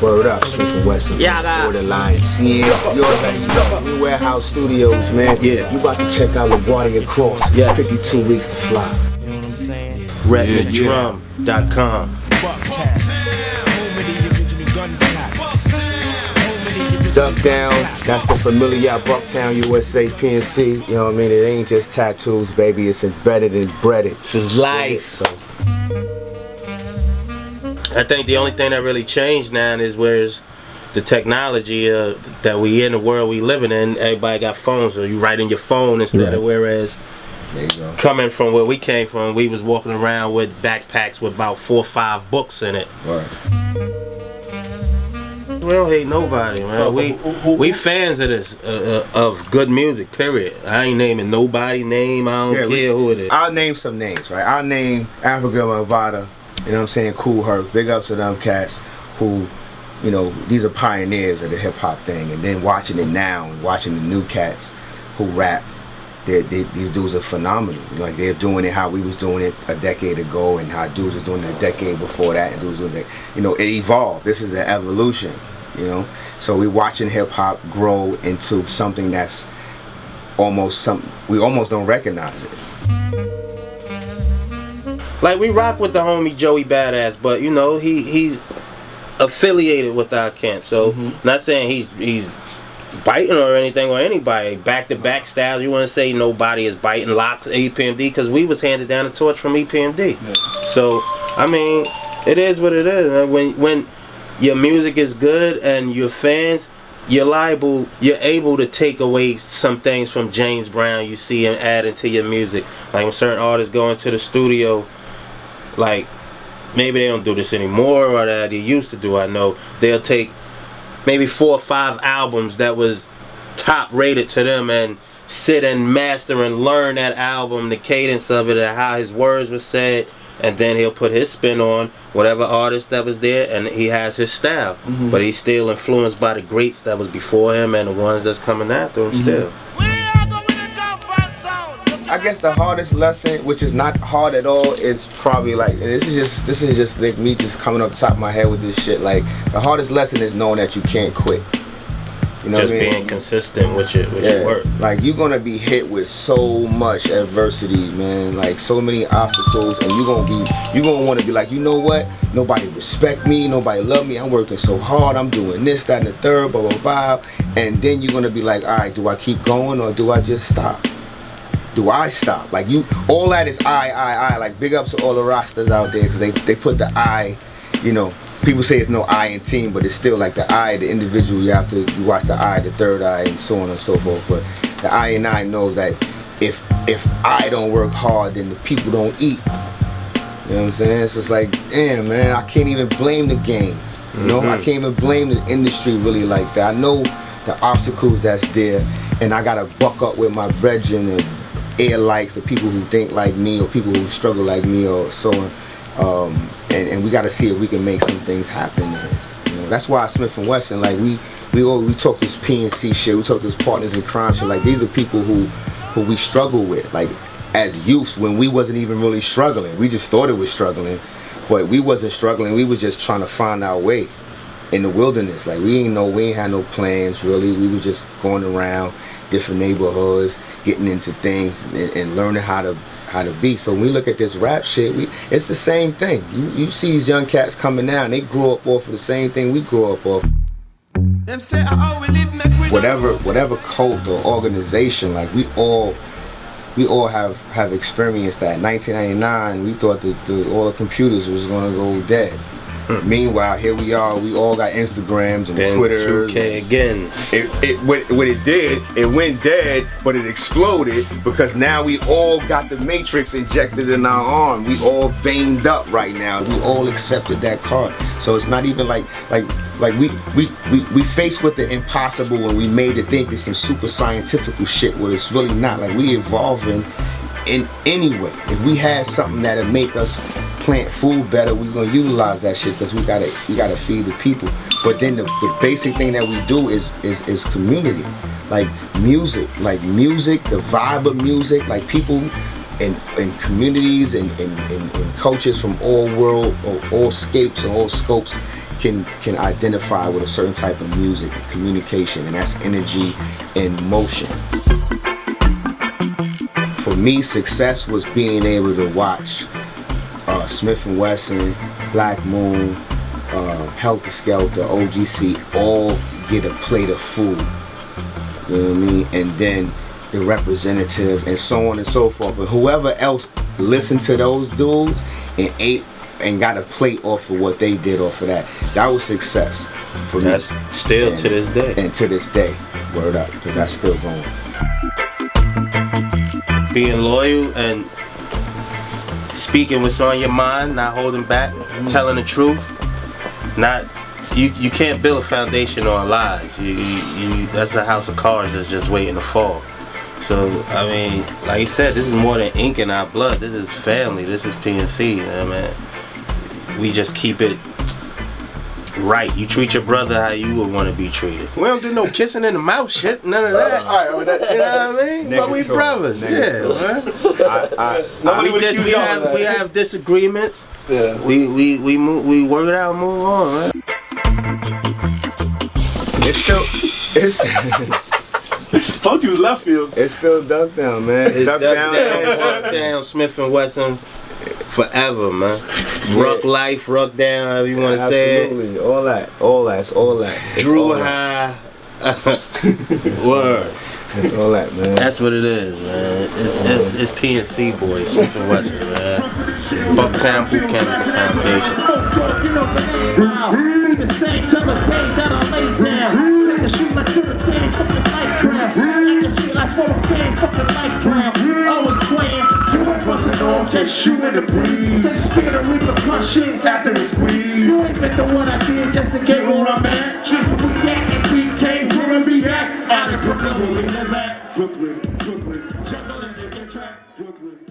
Word up, Smif-n-Wessun. Yeah, Borderline, seeing your warehouse studios, man. Yeah. You about to check out the Guardia Cross. Yes. 52 weeks to fly. You know what I'm saying? RetinaDrum.com. Duck Down, that's the familiar Bucktown, USA, PNC. You know what I mean? It ain't just tattoos, baby. It's embedded and breaded. This is life. So. I think the only thing that really changed now is where's the technology that we in the world we living in. Everybody got phones, so you write in your phone instead of whereas there you go. coming from where we came from, we was walking around with backpacks with about 4 or 5 books in it. Right. We don't hate nobody, man. We fans of this, of good music, period. I ain't naming nobody name. I don't care who it is. I'll name some names, right? I'll name Africa Bambaataa. You know what I'm saying? Cool Herc. Big ups to them cats who, you know, these are pioneers of the hip hop thing. And then watching it now, and watching the new cats who rap, these dudes are phenomenal. Like they're doing it how we was doing it a decade ago, and how dudes was doing it a decade before that, and dudes doing it. You know, it evolved. This is the evolution. You know, so we watching hip hop grow into something that's almost something we almost don't recognize it. Like we rock with the homie Joey Badass, but you know he's affiliated with our camp. So not saying he's biting or anything or anybody. Back to back styles. You want to say nobody is biting locks EPMD because we was handed down the torch from EPMD. Yeah. So I mean it is what it is. When your music is good and your fans, you're able to take away some things from James Brown you see and add into your music. Like when certain artists go into the studio, like maybe they don't do this anymore or that they used to do, I know they'll take maybe 4 or 5 albums that was top rated to them and sit and master and learn that album, the cadence of it and how his words were said, and then he'll put his spin on whatever artist that was there, and he has his style. But he's still influenced by the greats that was before him and the ones that's coming after him still. I guess the hardest lesson, which is not hard at all, is probably like, and this is just like me just coming off the top of my head with this shit. Like the hardest lesson is knowing that you can't quit. You know just what I mean? Being consistent with your work. Like you're gonna be hit with so much adversity, man. Like so many obstacles, and you're gonna want to be like, you know what? Nobody respect me, nobody love me. I'm working so hard. I'm doing this, that, and the third, blah blah blah. And then you're gonna be like, all right, do I keep going or do I just stop? Do I stop? Like all that is I. Like big ups to all the rosters out there because they put the I, you know. People say it's no I in team, but it's still like the I, the individual. You watch the I, the third eye, and so on and so forth. But the I and I knows that if I don't work hard, then the people don't eat. You know what I'm saying? So it's like, damn, man, I can't even blame the game. You know, I can't even blame the industry really like that. I know the obstacles that's there, and I gotta buck up with my brethren and air likes, the people who think like me or people who struggle like me or so on. And we got to see if we can make some things happen there. You know, that's why Smif-n-Wessun, like we talk this PNC shit, we talk this partners in crime shit. Like these are people who we struggle with, like as youths when we wasn't even really struggling. We just thought it was struggling, but we wasn't struggling. We was just trying to find our way in the wilderness. Like we ain't had no plans really. We were just going around different neighborhoods, getting into things and learning how to be. So when we look at this rap shit, it's the same thing. You see these young cats coming out and they grew up off of the same thing we grew up off. Whatever cult or organization, like we all have experienced that. In 1999, we thought that all the computers was gonna go dead. Meanwhile, here we are. We all got Instagrams and Twitters. 2K again. What it did, it went dead, but it exploded because now we all got the matrix injected in our arm. We all veined up right now. We all accepted that card. So it's not even like we faced with the impossible when we made it think it's some super scientific shit. Well, it's really not. Like we evolving in any way. If we had something that'd make us plant food better, we're gonna utilize that shit because we gotta feed the people. But then the basic thing that we do is community, like music, the vibe of music, like people in communities and coaches from all world or all scapes and all scopes can identify with a certain type of music, communication, and that's energy and motion. For me, success was being able to watch Smif-n-Wessun, Black Moon, Helter Skelter, OGC all get a plate of food. You know what I mean? And then the representatives and so on and so forth. And whoever else listened to those dudes and ate and got a plate off of what they did off of that. That was success for me. That's still and, to this day. And to this day, word up, because that's still going. Being loyal and speaking what's on your mind, not holding back, telling the truth. Not you can't build a foundation on lies. You that's a house of cards that's just waiting to fall. So I mean, like you said, this is more than ink in our blood. This is family. This is PNC. You know, man. We just keep it right. You treat your brother how you would want to be treated. We don't do no kissing in the mouth shit. None of that. You know what I mean? But we brothers. Yeah, man. We have disagreements. Yeah. We work it out and move on, man. It's Told you was left field. it's still Duck Down, man. It's Duck Down. Smif-n-Wessun forever, man. Ruck life, ruck down, however you want to say it. Absolutely, all that. It's Drew all that. high. Word. It's all that, man. That's what it is, man. It's PNC boys, Smif-n-Wessun, man. Bucktown Boot Camp is the foundation. Be the same till the day that I lay down. Take a shoot like you're a day, fucking light brown. I can shoot like for a day, fucking light brown. Always playing, you ain't busting off, just shooting the breeze. Just fear the repercussions after the squeeze. You ain't been the one I did just to get where I'm at. Just where we at and BK, where we at. Out in Brooklyn, where we live at. Brooklyn, jungle in the track, Brooklyn.